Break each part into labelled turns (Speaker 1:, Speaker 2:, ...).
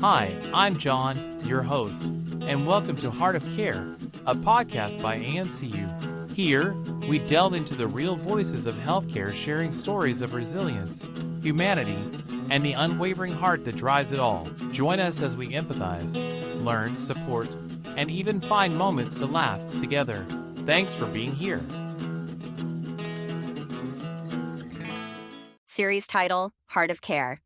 Speaker 1: Hi, I'm John, your host, and welcome to Heart of Care, a podcast by AMCU. Here, we delve into the real voices of healthcare, sharing stories of resilience, humanity, and the unwavering heart that drives it all. Join us as we empathize, learn, support, and even find moments to laugh together. Thanks for being here.
Speaker 2: Series title, Heart of Care.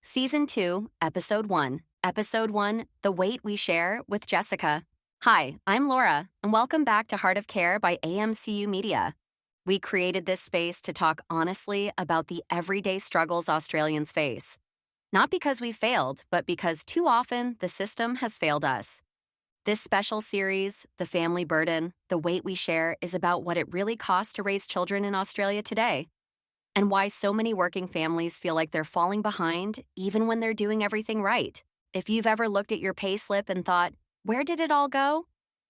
Speaker 2: Season 2, Episode 1. Episode 1, The Weight We Share with Jessica. Hi, I'm Laura, and welcome back to Heart of Care by AMCU Media. We created this space to talk honestly about the everyday struggles Australians face. Not because we failed, but because too often the system has failed us. This special series, The Family Burden, The Weight We Share, is about what it really costs to raise children in Australia today, and why so many working families feel like they're falling behind even when they're doing everything right. If you've ever looked at your payslip and thought, where did it all go?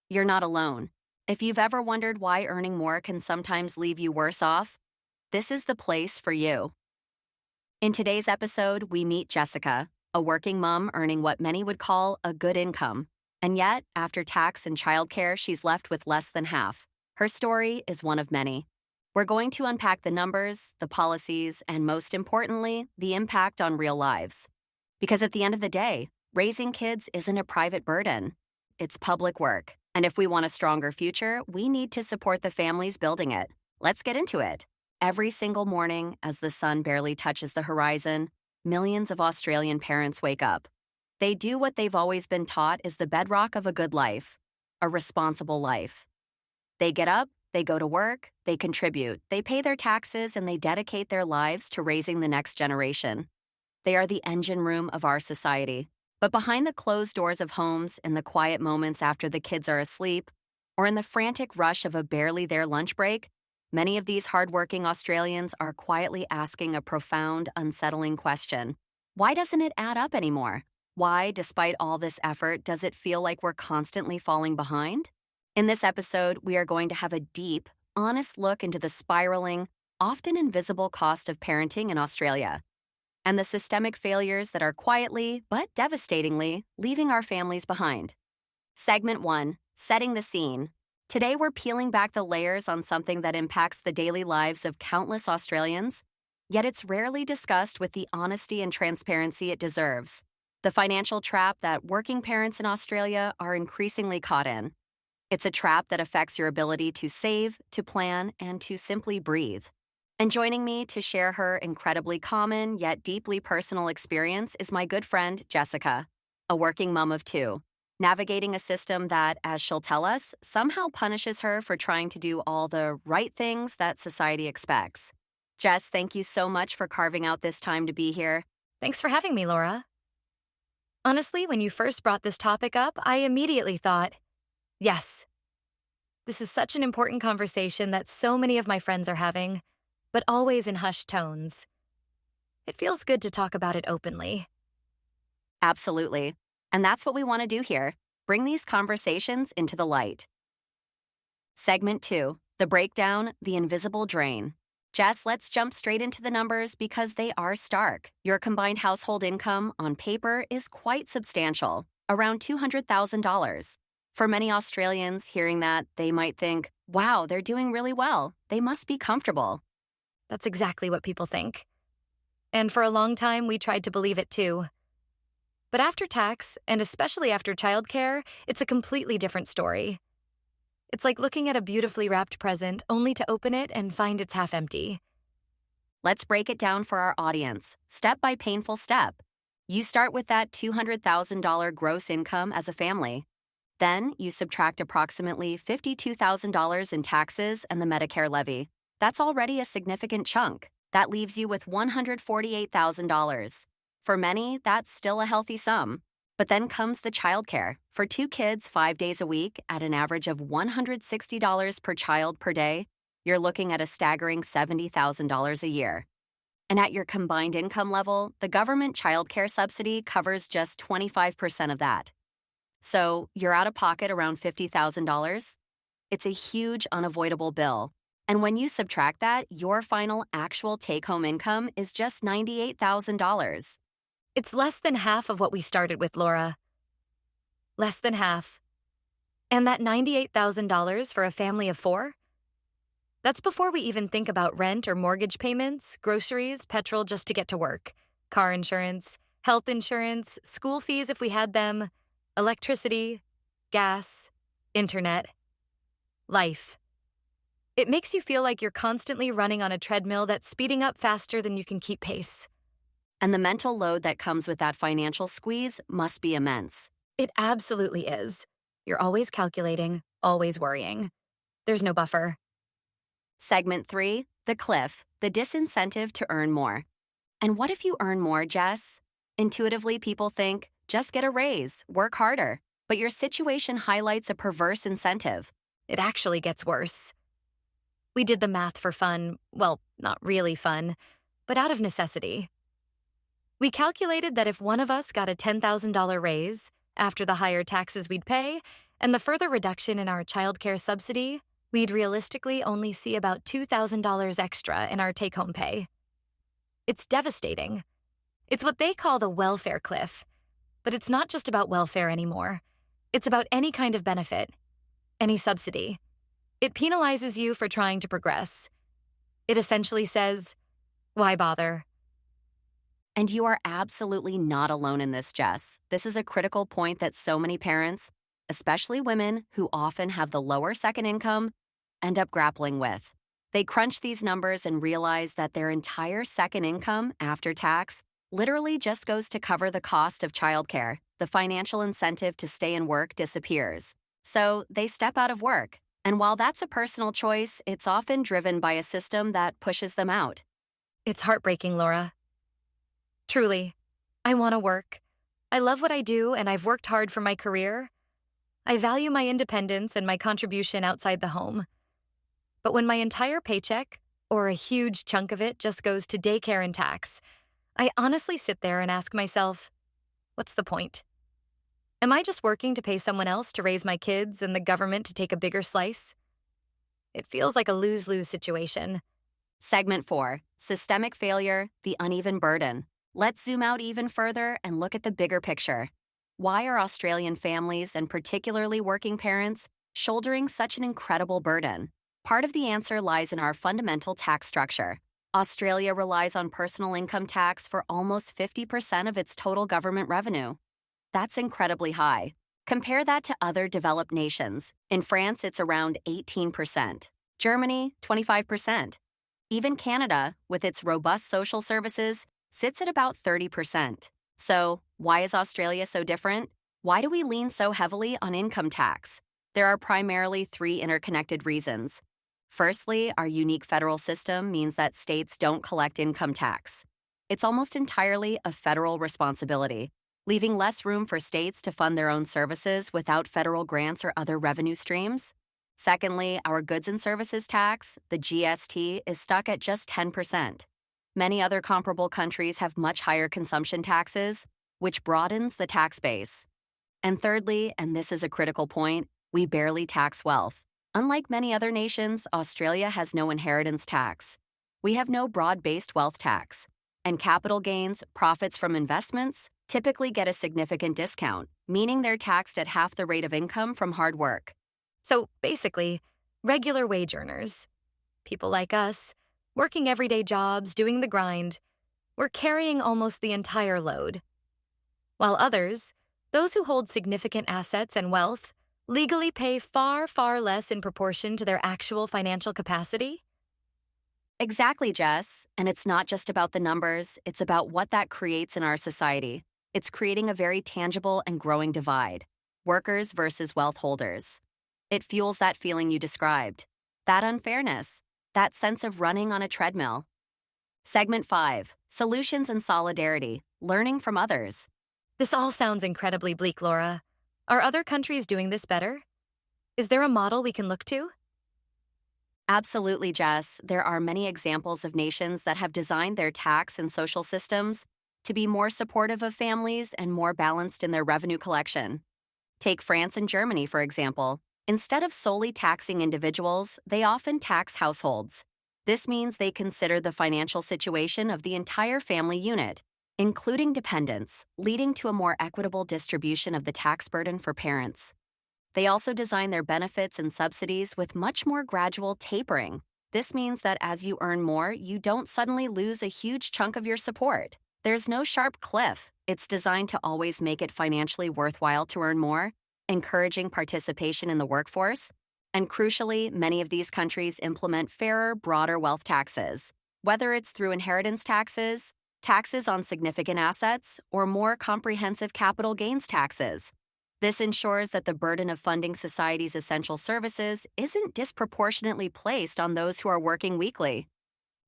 Speaker 2: You're not alone. If you've ever wondered why earning more can sometimes leave you worse off, this is the place for you. In today's episode, we meet Jessica, a working mom earning what many would call a good income. And yet, after tax and childcare, she's left with less than half. Her story is one of many. We're going to unpack the numbers, the policies, and most importantly, the impact on real lives. Because at the end of the day, raising kids isn't a private burden. It's public work. And if we want a stronger future, we need to support the families building it. Let's get into it. Every single morning, as the sun barely touches the horizon, millions of Australian parents wake up. They do what they've always been taught is the bedrock of a good life, a responsible life. They get up, they go to work, they contribute, they pay their taxes, and they dedicate their lives to raising the next generation. They are the engine room of our society. But behind the closed doors of homes, in the quiet moments after the kids are asleep, or in the frantic rush of a barely there lunch break, many of these hardworking Australians are quietly asking a profound, unsettling question. Why doesn't it add up anymore? Why, despite all this effort, does it feel like we're constantly falling behind? In this episode, we are going to have a deep, honest look into the spiraling, often invisible cost of parenting in Australia, and the systemic failures that are quietly, but devastatingly, leaving our families behind. Segment 1, Setting the Scene. Today we're peeling back the layers on something that impacts the daily lives of countless Australians, yet it's rarely discussed with the honesty and transparency it deserves. The financial trap that working parents in Australia are increasingly caught in. It's a trap that affects your ability to save, to plan, and to simply breathe. And joining me to share her incredibly common yet deeply personal experience is my good friend, Jessica, a working mom of 2, navigating a system that, as she'll tell us, somehow punishes her for trying to do all the right things that society expects. Jess, thank you so much for carving out this time to be here.
Speaker 3: Thanks for having me, Laura. Honestly, when you first brought this topic up, I immediately thought, yes, this is such an important conversation that so many of my friends are having, but always in hushed tones. It feels good to talk about it openly.
Speaker 2: Absolutely. And that's what we want to do here, bring these conversations into the light. Segment 2, The Breakdown, The Invisible Drain. Jess, let's jump straight into the numbers because they are stark. Your combined household income on paper is quite substantial, around $200,000. For many Australians, hearing that, they might think, wow, they're doing really well. They must be comfortable.
Speaker 3: That's exactly what people think. And for a long time, we tried to believe it too. But after tax, and especially after childcare, it's a completely different story. It's like looking at a beautifully wrapped present only to open it and find it's half empty.
Speaker 2: Let's break it down for our audience, step by painful step. You start with that $200,000 gross income as a family. Then you subtract approximately $52,000 in taxes and the Medicare levy. That's already a significant chunk. That leaves you with $148,000. For many, that's still a healthy sum. But then comes the childcare. For 2 kids 5 days a week at an average of $160 per child per day, you're looking at a staggering $70,000 a year. And at your combined income level, the government childcare subsidy covers just 25% of that. So you're out of pocket around $50,000. It's a huge, unavoidable bill. And when you subtract that, your final actual take-home income is just $98,000.
Speaker 3: It's less than half of what we started with, Laura. Less than half. And that $98,000 for a family of 4? That's before we even think about rent or mortgage payments, groceries, petrol just to get to work, car insurance, health insurance, school fees if we had them, electricity, gas, internet, life. It makes you feel like you're constantly running on a treadmill that's speeding up faster than you can keep pace.
Speaker 2: And the mental load that comes with that financial squeeze must be immense.
Speaker 3: It absolutely is. You're always calculating, always worrying. There's no buffer.
Speaker 2: Segment 3, the cliff, the disincentive to earn more. And what if you earn more, Jess? Intuitively, people think, just get a raise, work harder. But your situation highlights a perverse incentive.
Speaker 3: It actually gets worse. We did the math for fun, well, not really fun, but out of necessity. We calculated that if one of us got a $10,000 raise, after the higher taxes we'd pay, and the further reduction in our childcare subsidy, we'd realistically only see about $2,000 extra in our take-home pay. It's devastating. It's what they call the welfare cliff. But it's not just about welfare anymore. It's about any kind of benefit, any subsidy. It penalizes you for trying to progress. It essentially says, why bother?
Speaker 2: And you are absolutely not alone in this, Jess. This is a critical point that so many parents, especially women who often have the lower second income, end up grappling with. They crunch these numbers and realize that their entire second income after tax literally just goes to cover the cost of childcare. The financial incentive to stay in work disappears. So they step out of work. And while that's a personal choice, it's often driven by a system that pushes them out.
Speaker 3: It's heartbreaking, Laura. Truly, I want to work. I love what I do, and I've worked hard for my career. I value my independence and my contribution outside the home. But when my entire paycheck, or a huge chunk of it, just goes to daycare and tax, I honestly sit there and ask myself, what's the point? Am I just working to pay someone else to raise my kids and the government to take a bigger slice? It feels like a lose-lose situation.
Speaker 2: Segment 4, systemic failure, the uneven burden. Let's zoom out even further and look at the bigger picture. Why are Australian families, and particularly working parents, shouldering such an incredible burden? Part of the answer lies in our fundamental tax structure. Australia relies on personal income tax for almost 50% of its total government revenue. That's incredibly high. Compare that to other developed nations. In France, it's around 18%. Germany, 25%. Even Canada, with its robust social services, sits at about 30%. So, why is Australia so different? Why do we lean so heavily on income tax? There are primarily 3 interconnected reasons. Firstly, our unique federal system means that states don't collect income tax. It's almost entirely a federal responsibility, leaving less room for states to fund their own services without federal grants or other revenue streams. Secondly, our goods and services tax, the GST, is stuck at just 10%. Many other comparable countries have much higher consumption taxes, which broadens the tax base. And thirdly, and this is a critical point, we barely tax wealth. Unlike many other nations, Australia has no inheritance tax. We have no broad-based wealth tax. And capital gains, profits from investments, typically get a significant discount, meaning they're taxed at half the rate of income from hard work.
Speaker 3: So basically, regular wage earners, people like us, working everyday jobs, doing the grind, we're carrying almost the entire load. While others, those who hold significant assets and wealth, legally pay far, far less in proportion to their actual financial capacity?
Speaker 2: Exactly, Jess. And it's not just about the numbers, it's about what that creates in our society. It's creating a very tangible and growing divide. Workers versus wealth holders. It fuels that feeling you described. That unfairness. That sense of running on a treadmill. Segment 5, Solutions and Solidarity, Learning from Others.
Speaker 3: This all sounds incredibly bleak, Laura. Are other countries doing this better? Is there a model we can look to?
Speaker 2: Absolutely, Jess. There are many examples of nations that have designed their tax and social systems to be more supportive of families and more balanced in their revenue collection. Take France and Germany, for example. Instead of solely taxing individuals, they often tax households. This means they consider the financial situation of the entire family unit, including dependents, leading to a more equitable distribution of the tax burden for parents. They also design their benefits and subsidies with much more gradual tapering. This means that as you earn more, you don't suddenly lose a huge chunk of your support. There's no sharp cliff. It's designed to always make it financially worthwhile to earn more, encouraging participation in the workforce. And crucially, many of these countries implement fairer, broader wealth taxes. Whether it's through inheritance taxes, taxes on significant assets, or more comprehensive capital gains taxes. This ensures that the burden of funding society's essential services isn't disproportionately placed on those who are working weekly.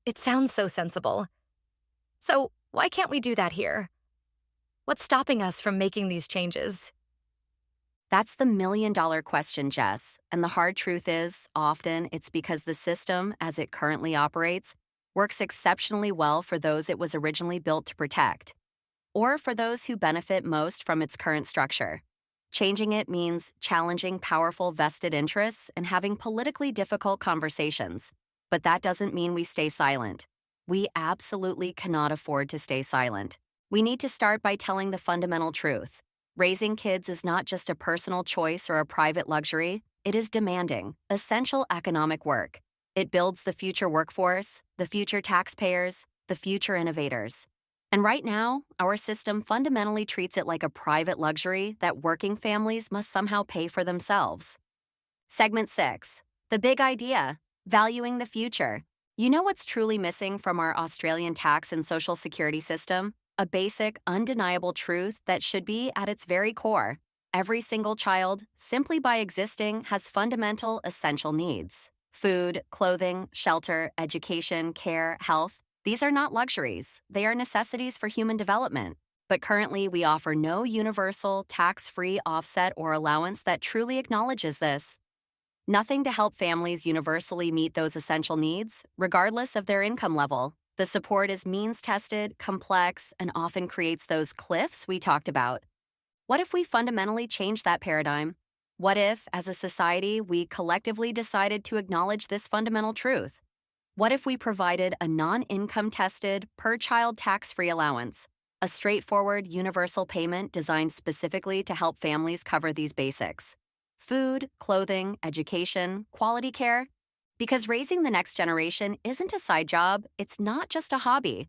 Speaker 3: It sounds so sensible. So, why can't we do that here? What's stopping us from making these changes?
Speaker 2: That's the million-dollar question, Jess. And the hard truth is, often it's because the system, as it currently operates, works exceptionally well for those it was originally built to protect, or for those who benefit most from its current structure. Changing it means challenging powerful vested interests and having politically difficult conversations. But that doesn't mean we stay silent. We absolutely cannot afford to stay silent. We need to start by telling the fundamental truth. Raising kids is not just a personal choice or a private luxury. It is demanding, essential economic work. It builds the future workforce, the future taxpayers, the future innovators. And right now, our system fundamentally treats it like a private luxury that working families must somehow pay for themselves. Segment 6. The big idea, valuing the future. You know what's truly missing from our Australian tax and social security system? A basic, undeniable truth that should be at its very core. Every single child, simply by existing, has fundamental, essential needs. Food, clothing, shelter, education, care, health. These are not luxuries. They are necessities for human development. But currently, we offer no universal, tax-free offset or allowance that truly acknowledges this. Nothing to help families universally meet those essential needs, regardless of their income level. The support is means-tested, complex, and often creates those cliffs we talked about. What if we fundamentally change that paradigm? What if, as a society, we collectively decided to acknowledge this fundamental truth? What if we provided a non-income tested, per-child tax-free allowance, a straightforward, universal payment designed specifically to help families cover these basics? Food, clothing, education, quality care? Because raising the next generation isn't a side job, it's not just a hobby.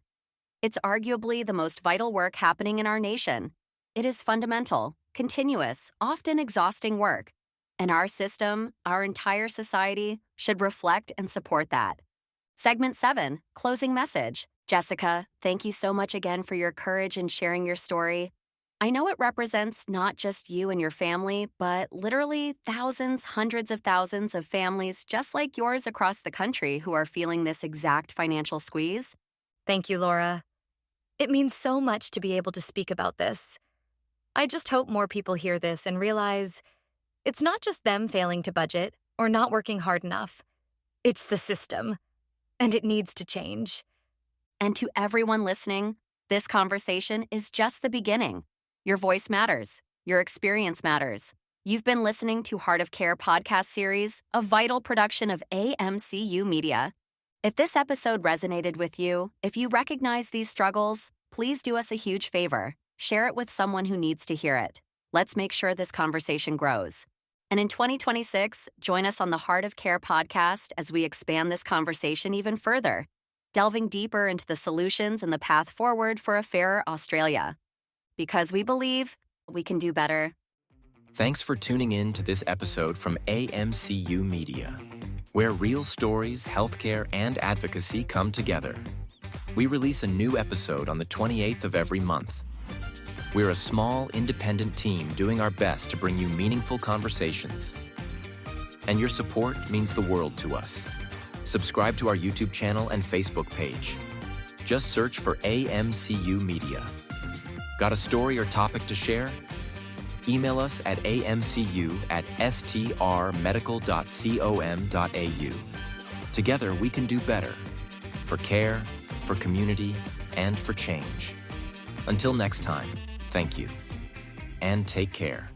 Speaker 2: It's arguably the most vital work happening in our nation. It is fundamental, continuous, often exhausting work. And our system, our entire society, should reflect and support that. Segment 7, closing message. Jessica, thank you so much again for your courage in sharing your story. I know it represents not just you and your family, but literally thousands, hundreds of thousands of families just like yours across the country who are feeling this exact financial squeeze.
Speaker 3: Thank you, Laura. It means so much to be able to speak about this. I just hope more people hear this and realize it's not just them failing to budget or not working hard enough. It's the system, and it needs to change.
Speaker 2: And to everyone listening, this conversation is just the beginning. Your voice matters. Your experience matters. You've been listening to Heart of Care podcast series, a vital production of AMCU Media. If this episode resonated with you, if you recognize these struggles, please do us a huge favor. Share it with someone who needs to hear it. Let's make sure this conversation grows. And in 2026, join us on the Heart of Care podcast as we expand this conversation even further, delving deeper into the solutions and the path forward for a fairer Australia. Because we believe we can do better.
Speaker 4: Thanks for tuning in to this episode from AMCU Media, where real stories, healthcare, and advocacy come together. We release a new episode on the 28th of every month. We're a small, independent team doing our best to bring you meaningful conversations. And your support means the world to us. Subscribe to our YouTube channel and Facebook page. Just search for AMCU Media. Got a story or topic to share? Email us at amcu@strmedical.com.au. Together, we can do better. For care, for community, and for change. Until next time, thank you. And take care.